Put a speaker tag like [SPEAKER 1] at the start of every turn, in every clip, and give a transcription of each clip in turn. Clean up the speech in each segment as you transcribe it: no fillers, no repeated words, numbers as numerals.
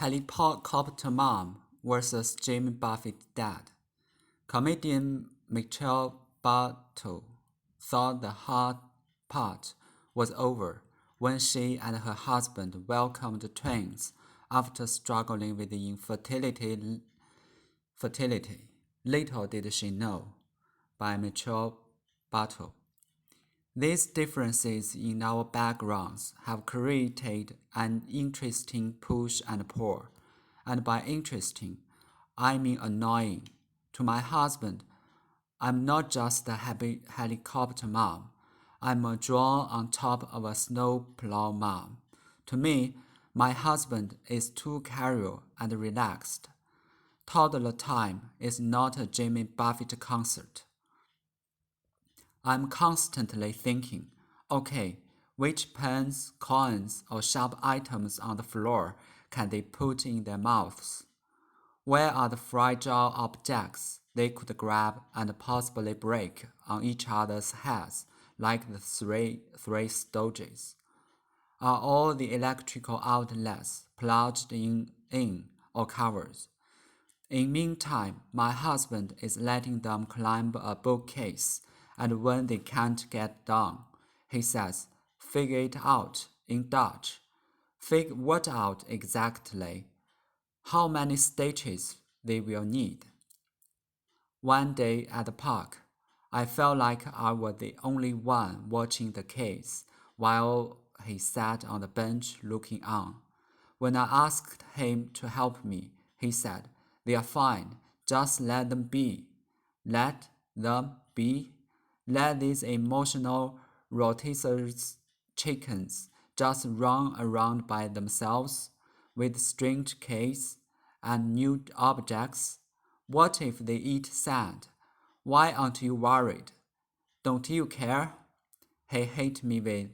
[SPEAKER 1] Helicopter Mom versus Jimmy Buffett's Dad. Comedian Michelle Bartow thought the hard part was over when she and her husband welcomed twins after struggling with infertility. Little did she know. By Michelle Bartow. These differences in our backgrounds have created an interesting push and pull, and by interesting, I mean annoying. To my husband, I'm not just a happy helicopter mom. I'm a drawn on top of a snowplow mom. To me, my husband is too casual and relaxed. Toddler time is not a Jimmy Buffett concert. I'm constantly thinking, okay, which pens, coins, or sharp items on the floor can they put in their mouths? Where are the fragile objects they could grab and possibly break on each other's heads like the three stooges? Are all the electrical outlets plugged in or covered? In meantime, my husband is letting them climb a bookcase, and when they can't get down, he says, figure it out in Dutch. Figure what out exactly? How many stitches they will need? One day at the park, I felt like I was the only one watching the kids while he sat on the bench looking on. When I asked him to help me, he said, they are fine, just let them be. Let them be? Let these emotional rotisserie chickens just run around by themselves with strange cakes and new objects? What if they eat sand? Why aren't you worried? Don't you care? He hit me with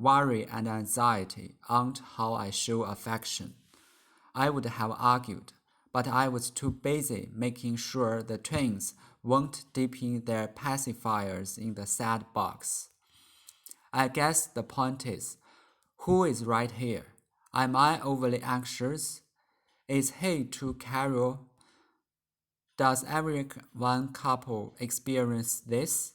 [SPEAKER 1] worry and anxiety aren't how I show affection. I would have argued, but I was too busy making sure the twins weren't dipping their pacifiers in the sad box. I guess the point is, who is right here? Am I overly anxious? Is he too casual? Does every one couple experience this?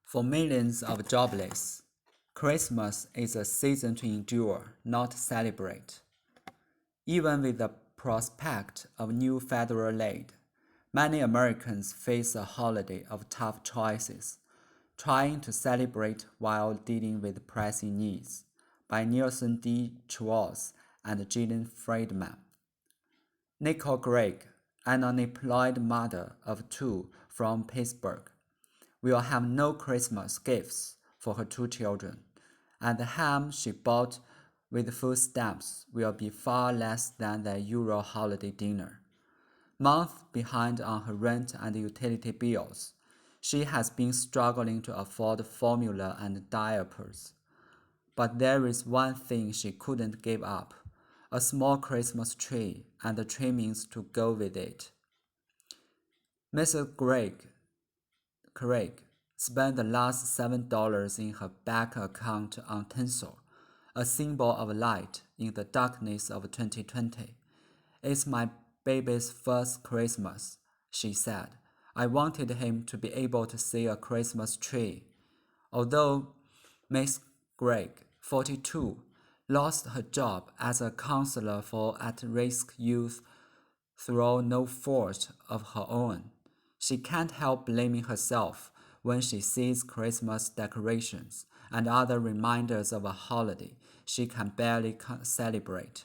[SPEAKER 1] For millions of jobless, Christmas is a season to endure, not celebrate. Even with the prospect of new federal aid, many Americans face a holiday of tough choices, trying to celebrate while dealing with pressing needs. By Nielsen D. Schwartz and Gillian Friedman. Nicole Gregg, an unemployed mother of two from Pittsburgh, will have no Christmas gifts for her two children, and the ham she bought with food stamps will be far less than the Euro holiday dinner. Months behind on her rent and utility bills, she has been struggling to afford formula and diapers. But there is one thing she couldn't give up, a small Christmas tree and the trimmings to go with it. Mrs. Craig spent the last $7 in her bank account on tinsel, a symbol of light in the darkness of 2020. It's my baby's first Christmas, she said. I wanted him to be able to see a Christmas tree. Although Miss Gregg, 42, lost her job as a counselor for at-risk youth through no fault of her own, she can't help blaming herself when she sees Christmas decorations and other reminders of a holiday she can barely celebrate.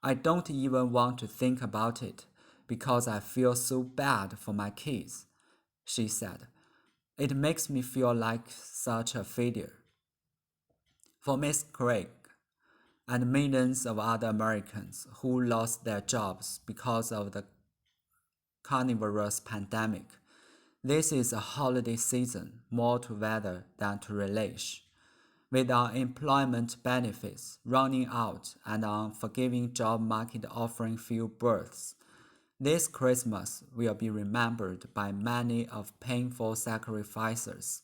[SPEAKER 1] I don't even want to think about it because I feel so bad for my kids, she said. It makes me feel like such a failure. For Miss Craig and millions of other Americans who lost their jobs because of the coronavirus pandemic, this is a holiday season more to weather than to relish. With our employment benefits running out and our forgiving job market offering few berths, This Christmas will be remembered by many of painful sacrifices,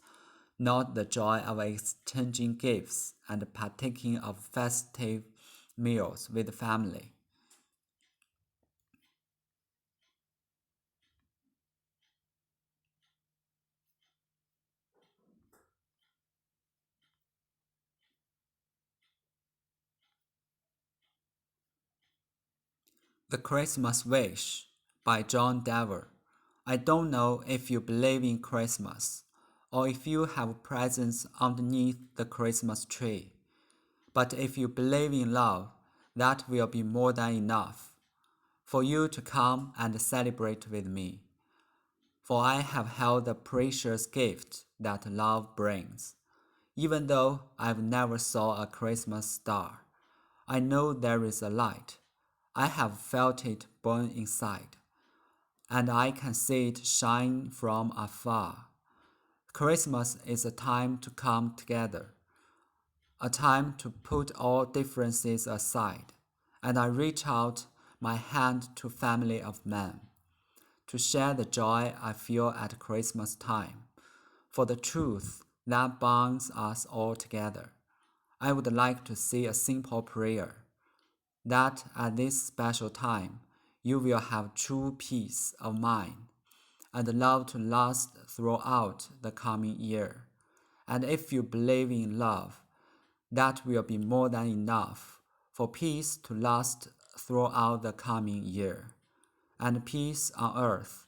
[SPEAKER 1] not the joy of exchanging gifts and partaking of festive meals with family. The Christmas Wish by John Dever. I don't know if you believe in Christmas or if you have presents underneath the Christmas tree, but if you believe in love, that will be more than enough for you to come and celebrate with me. For I have held the precious gift that love brings. Even though I've never saw a Christmas star, I know there is a light. I have felt it burn inside, and I can see it shine from afar. Christmas is a time to come together, a time to put all differences aside, and I reach out my hand to family of men, to share the joy I feel at Christmas time, for the truth that binds us all together. I would like to say a simple prayer, that at this special time you will have true peace of mind and love to last throughout the coming year. And if you believe in love, that will be more than enough for peace to last throughout the coming year. And peace on earth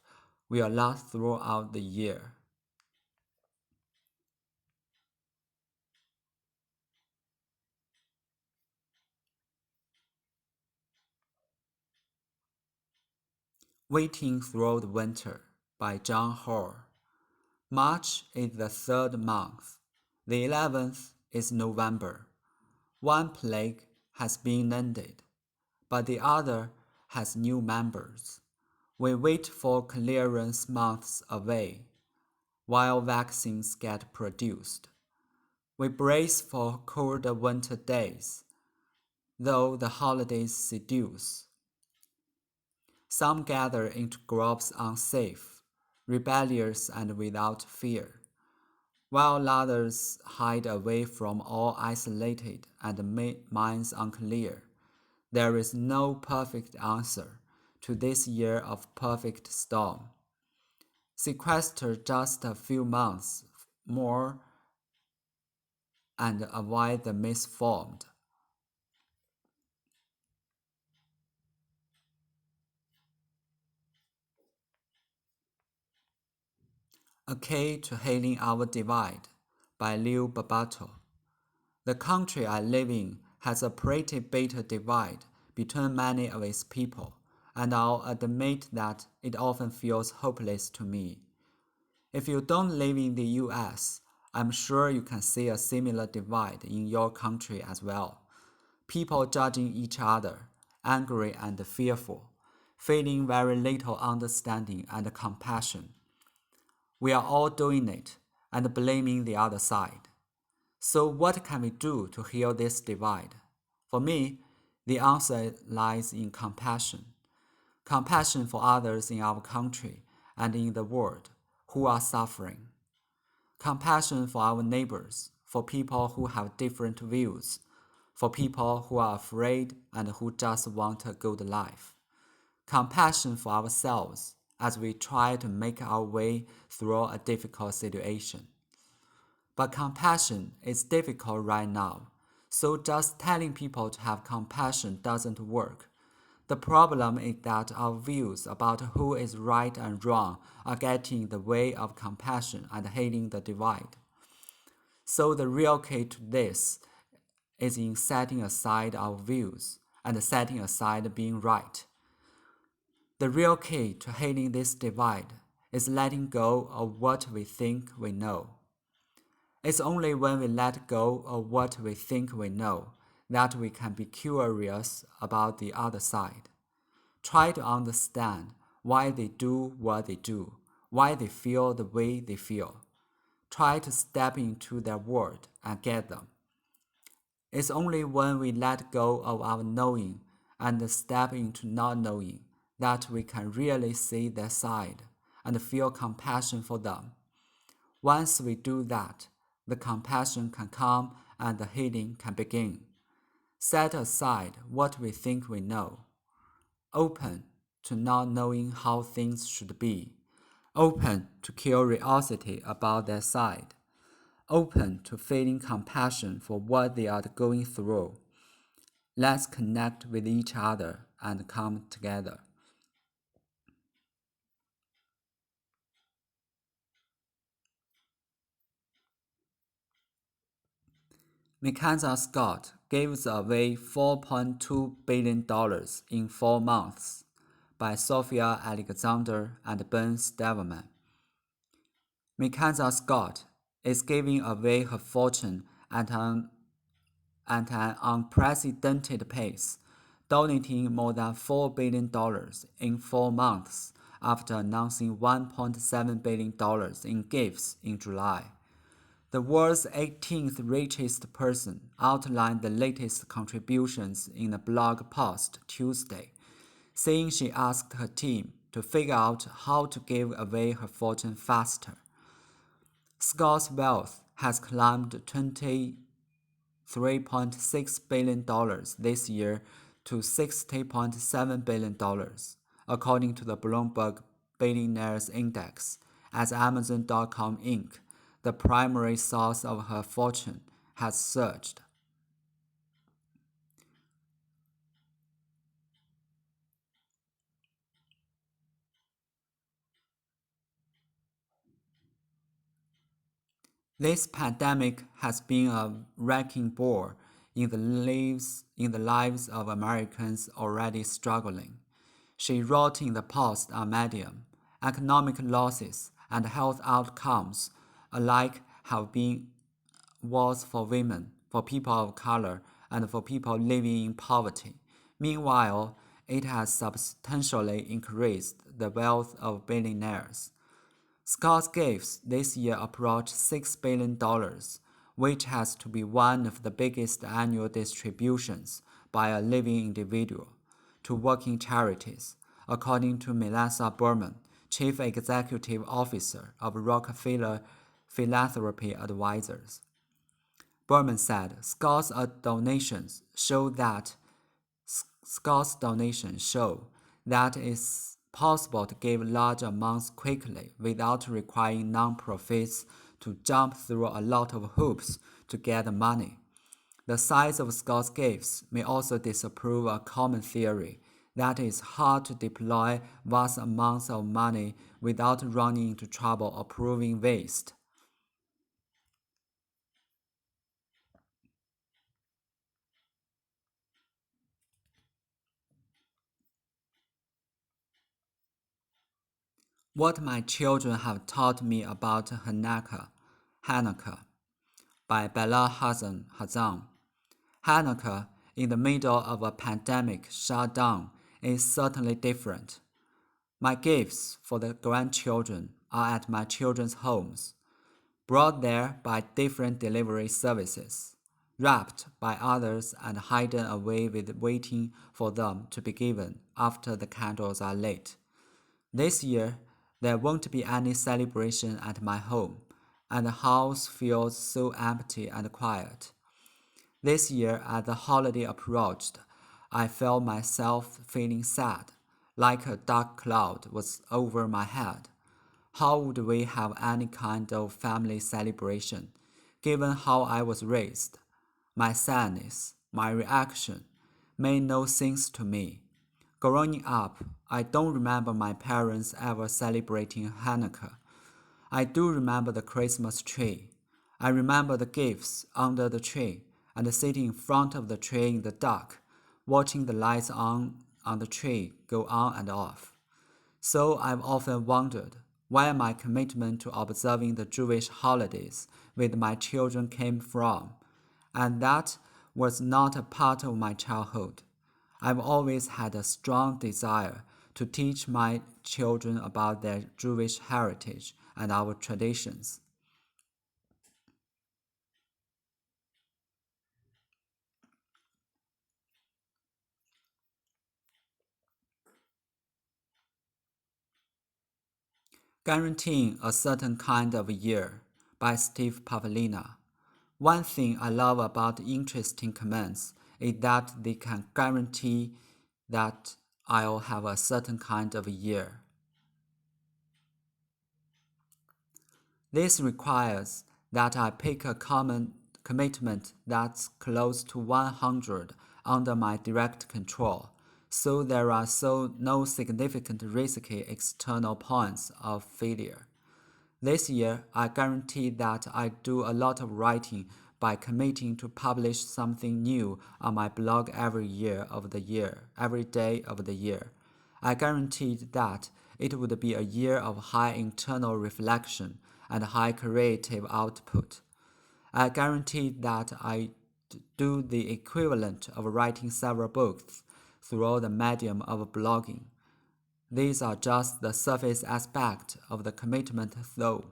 [SPEAKER 1] will last throughout the year. Waiting Through the Winter by John Hall. March is the third month. The 11th is November. One plague has been ended, but the other has new members. We wait for clearance months away, while vaccines get produced. We brace for colder winter days, though the holidays seduce. Some gather into groups unsafe, rebellious and without fear, while others hide away from all isolated and minds unclear. There is no perfect answer to this year of perfect storm. Sequester just a few months more and avoid the misformed. A Key to Healing Our Divide by Liu Babato. The country I live in has a pretty bitter divide between many of its people, and I'll admit that it often feels hopeless to me. If you don't live in the US, I'm sure you can see a similar divide in your country as well. People judging each other, angry and fearful, feeling very little understanding and compassion. We are all doing it and blaming the other side. So what can we do to heal this divide? For me, the answer lies in compassion. Compassion for others in our country and in the world who are suffering. Compassion for our neighbors, for people who have different views, for people who are afraid and who just want a good life. Compassion for ourselves as we try to make our way through a difficult situation. But compassion is difficult right now, so just telling people to have compassion doesn't work. The problem is that our views about who is right and wrong are getting in the way of compassion and healing the divide. So the real key to this is in setting aside our views and setting aside being right. The real key to healing this divide is letting go of what we think we know. It's only when we let go of what we think we know that we can be curious about the other side. Try to understand why they do what they do, why they feel the way they feel. Try to step into their world and get them. It's only when we let go of our knowing and step into not knowing that we can really see their side and feel compassion for them. Once we do that, the compassion can come and the healing can begin. Set aside what we think we know. Open to not knowing how things should be. Open to curiosity about their side. Open to feeling compassion for what they are going through. Let's connect with each other and come together. Mackenzie Scott gives away $4.2 billion in 4 months by Sophia Alexander and Ben Steverman. Mackenzie Scott is giving away her fortune at an unprecedented pace, donating more than $4 billion in 4 months after announcing $1.7 billion in gifts in July. The world's 18th richest person outlined the latest contributions in a blog post Tuesday, saying she asked her team to figure out how to give away her fortune faster. Scott's wealth has climbed $23.6 billion this year to $60.7 billion, according to the Bloomberg Billionaires Index, as Amazon.com Inc., the primary source of her fortune, has surged. This pandemic has been a wrecking ball in the lives of Americans already struggling. She wrote in the post on Medium, economic losses and health outcomes alike have been worse for women, for people of color, and for people living in poverty. Meanwhile, it has substantially increased the wealth of billionaires. Scott's gifts this year approach $6 billion, which has to be one of the biggest annual distributions by a living individual to working charities, according to Melissa Berman, Chief Executive Officer of Rockefeller Philanthropy Advisors. Berman said Scott's donations show that it's possible to give large amounts quickly without requiring non-profits to jump through a lot of hoops to get the money. The size of Scott's gifts may also disprove a common theory that it's hard to deploy vast amounts of money without running into trouble or proving waste. What My Children Have Taught Me About Hanukkah by Bella Hazan. Hanukkah, in the middle of a pandemic shutdown, is certainly different. My gifts for the grandchildren are at my children's homes, brought there by different delivery services, wrapped by others and hidden away waiting for them to be given after the candles are lit. This year, there won't be any celebration at my home, and the house feels so empty and quiet. This year, as the holiday approached, I felt myself feeling sad, like a dark cloud was over my head. How would we have any kind of family celebration, given how I was raised? My sadness, my reaction, made no sense to me. Growing up, I don't remember my parents ever celebrating Hanukkah. I do remember the Christmas tree. I remember the gifts under the tree and sitting in front of the tree in the dark, watching the lights on the tree go on and off. So I've often wondered where my commitment to observing the Jewish holidays with my children came from, and that was not a part of my childhood. I've always had a strong desire to teach my children about their Jewish heritage and our traditions. Guaranteeing a Certain Kind of Year by Steve Pavlina. One thing I love about interesting comments is that they can guarantee that I'll have a certain kind of year. This requires that I pick a common commitment that's close to 100 under my direct control, so there are no significant risky external points of failure. This year, I guarantee that I do a lot of writing by committing to publish something new on my blog every day of the year. I guaranteed that it would be a year of high internal reflection and high creative output. I guaranteed that I do the equivalent of writing several books through the medium of blogging. These are just the surface aspect of the commitment though.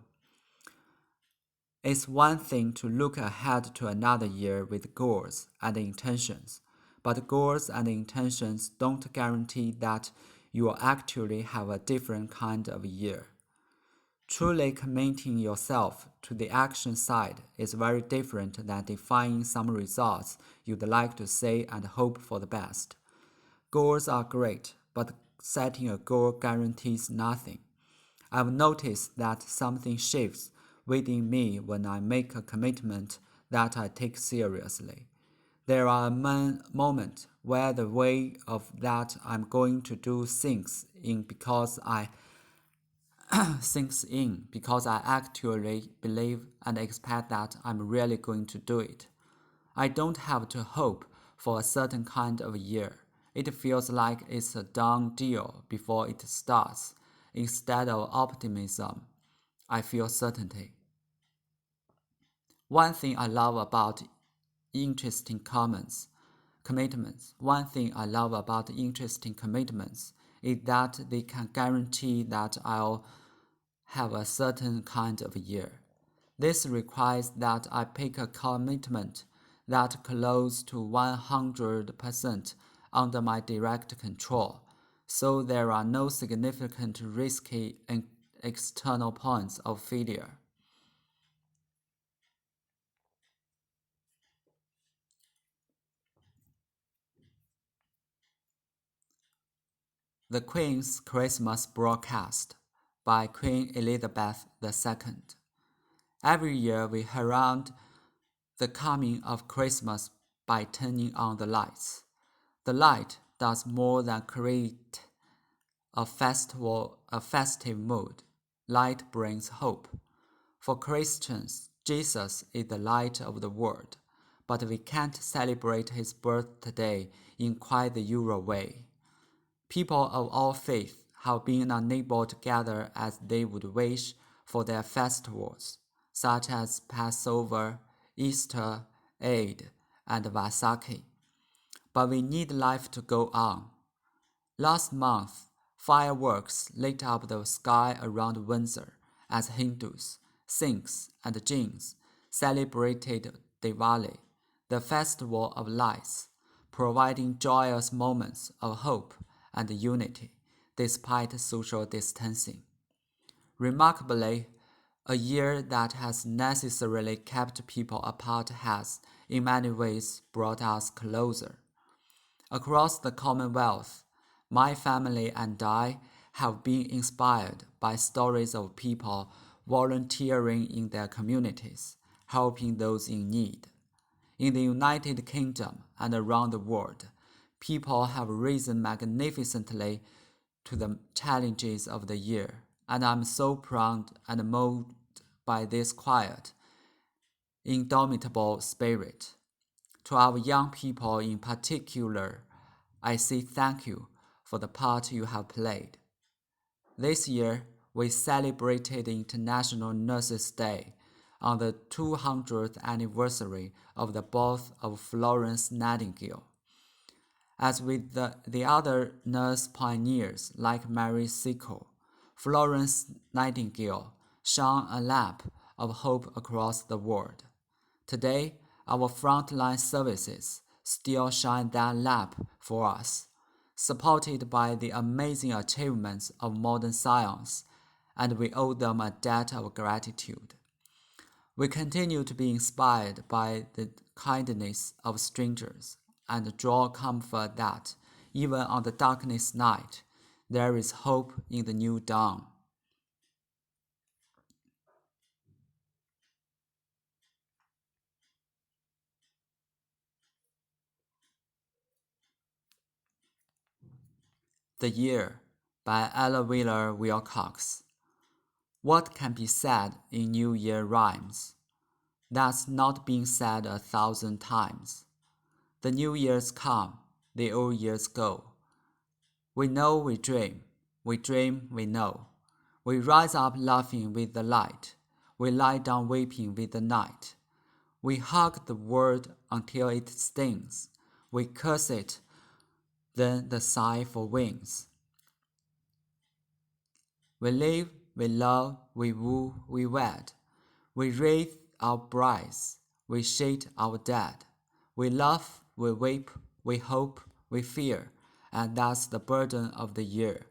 [SPEAKER 1] It's one thing to look ahead to another year with goals and intentions, but goals and intentions don't guarantee that you will actually have a different kind of year. Truly committing yourself to the action side is very different than defining some results you'd like to see and hope for the best. Goals are great, but setting a goal guarantees nothing. I've noticed that something shifts within me when I make a commitment that I take seriously. There are moments where the way of that I'm going to do sinks in because I actually believe and expect that I'm really going to do it. I don't have to hope for a certain kind of year. It feels like it's a done deal before it starts. Instead of optimism, I feel certainty. One thing I love about interesting commitments is that they can guarantee that I'll have a certain kind of year. This requires that I pick a commitment that's close to 100% under my direct control, so there are no significant risky external points of failure. The Queen's Christmas Broadcast by Queen Elizabeth II. Every year we herald the coming of Christmas by turning on the lights. The light does more than create a festive mood. Light brings hope. For Christians, Jesus is the light of the world, but we can't celebrate his birth today in quite the usual way. People of all faiths have been unable to gather as they would wish for their festivals, such as Passover, Easter, Eid, and Vaisakhi. But we need life to go on. Last month, fireworks lit up the sky around Windsor as Hindus, Sikhs, and Jains celebrated Diwali, the festival of lights, providing joyous moments of hope and unity despite social distancing. Remarkably, a year that has necessarily kept people apart has, in many ways, brought us closer. Across the Commonwealth, my family and I have been inspired by stories of people volunteering in their communities, helping those in need. In the United Kingdom and around the world, people have risen magnificently to the challenges of the year, and I'm so proud and moved by this quiet, indomitable spirit. To our young people in particular, I say thank you for the part you have played. This year, we celebrated International Nurses' Day on the 200th anniversary of the birth of Florence Nightingale. As with the other nurse pioneers like Mary Seacole, Florence Nightingale shone a lamp of hope across the world. Today, our frontline services still shine that lamp for us, supported by the amazing achievements of modern science and we owe them a debt of gratitude. We continue to be inspired by the kindness of strangers and draw comfort that, even on the darkest night, there is hope in the new dawn. The Year by Ella Wheeler Wilcox. What can be said in New Year rhymes that's not been said 1,000 times? The New Year's come, the old years go. We know we dream we know. We rise up laughing with the light, we lie down weeping with the night. We hug the world until it stings, we curse it, then the sigh for wings. We live, we love, we woo, we wed. We wreath our brides, we shade our dead. We laugh, we weep, we hope, we fear, and that's the burden of the year.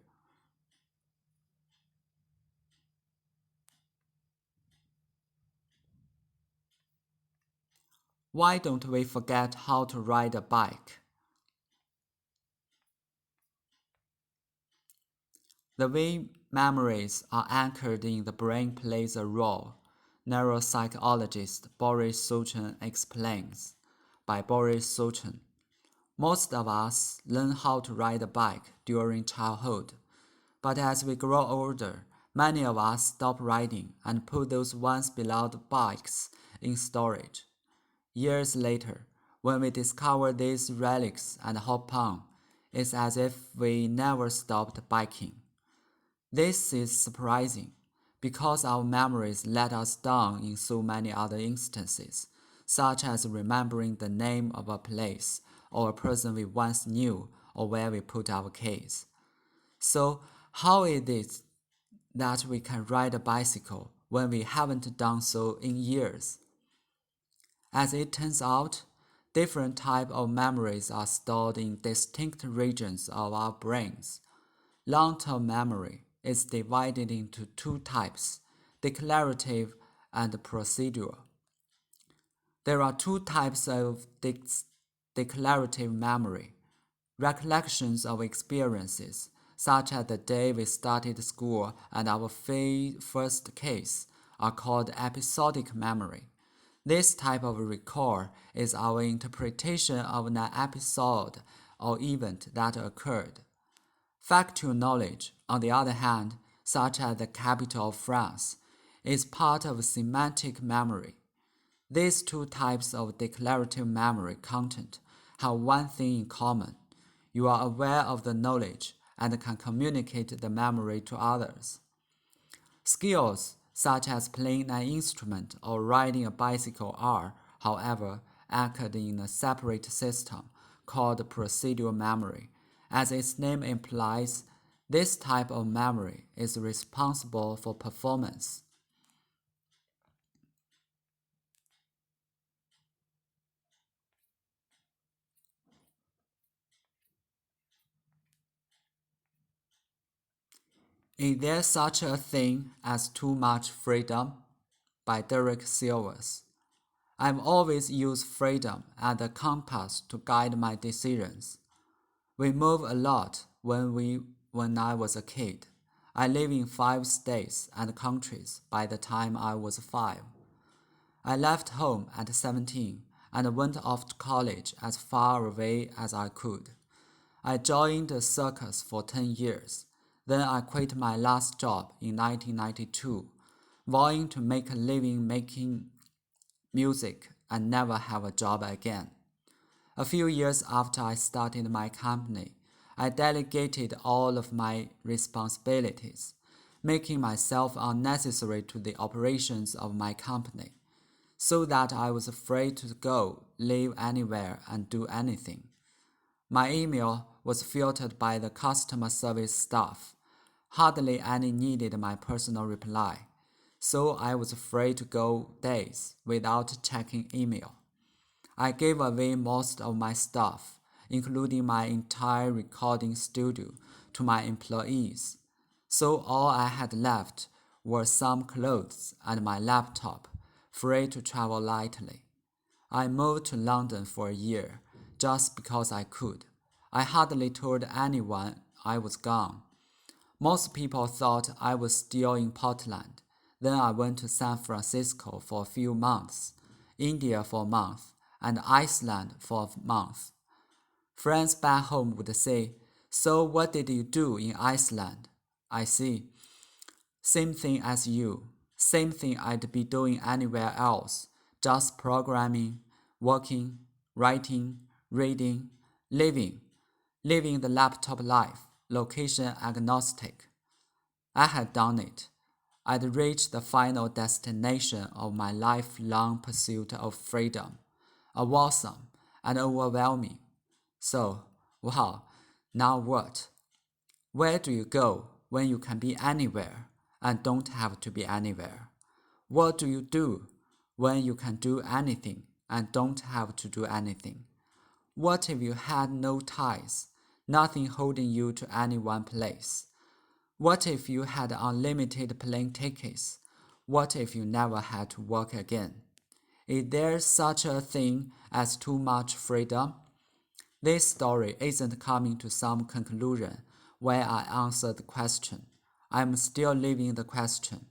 [SPEAKER 1] Why don't we forget how to ride a bike? The way memories are anchored in the brain plays a role, neuropsychologist Boris Suchin explains. By Boris Suchin. Most of us learn how to ride a bike during childhood, but as we grow older, many of us stop riding and put those once beloved bikes in storage. Years later, when we discover these relics and hop on, it's as if we never stopped biking. This is surprising, because our memories let us down in so many other instances, such as remembering the name of a place or a person we once knew or where we put our keys. So, how is it that we can ride a bicycle when we haven't done so in years? As it turns out, different types of memories are stored in distinct regions of our brains. Long-term memory is divided into two types, declarative and procedural. There are two types of declarative memory. Recollections of experiences, such as the day we started school and our first case, are called episodic memory. This type of recall is our interpretation of an episode or event that occurred. Factual knowledge, on the other hand, such as the capital of France, is part of semantic memory. These two types of declarative memory content have one thing in common. You are aware of the knowledge and can communicate the memory to others. Skills such as playing an instrument or riding a bicycle are, however, anchored in a separate system called procedural memory. As its name implies, this type of memory is responsible for performance. Is there such a thing as too much freedom? By Derek Silvers. I've always used freedom as a compass to guide my decisions. We moved a lot when I was a kid. I lived in 5 states and countries by the time I was 5. I left home at 17 and went off to college as far away as I could. I joined a circus for 10 years. Then I quit my last job in 1992, vowing to make a living making music and never have a job again. A few years after I started my company, I delegated all of my responsibilities, making myself unnecessary to the operations of my company, so that I was free to go, live anywhere, and do anything. My email was filtered by the customer service staff. Hardly any needed my personal reply, so I was free to go days without checking email. I gave away most of my stuff, including my entire recording studio, to my employees, so all I had left were some clothes and my laptop, free to travel lightly. I moved to London for a year, just because I could. I hardly told anyone I was gone. Most people thought I was still in Portland. Then I went to San Francisco for a few months, India for a month, and Iceland for a month. Friends back home would say, "So what did you do in Iceland?" I see. Same thing as you. Same thing I'd be doing anywhere else. Just programming, working, writing, reading, living. Living the laptop life, location agnostic. I had done it. I'd reached the final destination of my lifelong pursuit of freedom. Awesome and overwhelming. So, wow, now what? Where do you go when you can be anywhere and don't have to be anywhere? What do you do when you can do anything and don't have to do anything? What if you had no ties, nothing holding you to any one place? What if you had unlimited plane tickets? What if you never had to work again? Is there such a thing as too much freedom? This story isn't coming to some conclusion where I answer the question. I'm still living the question.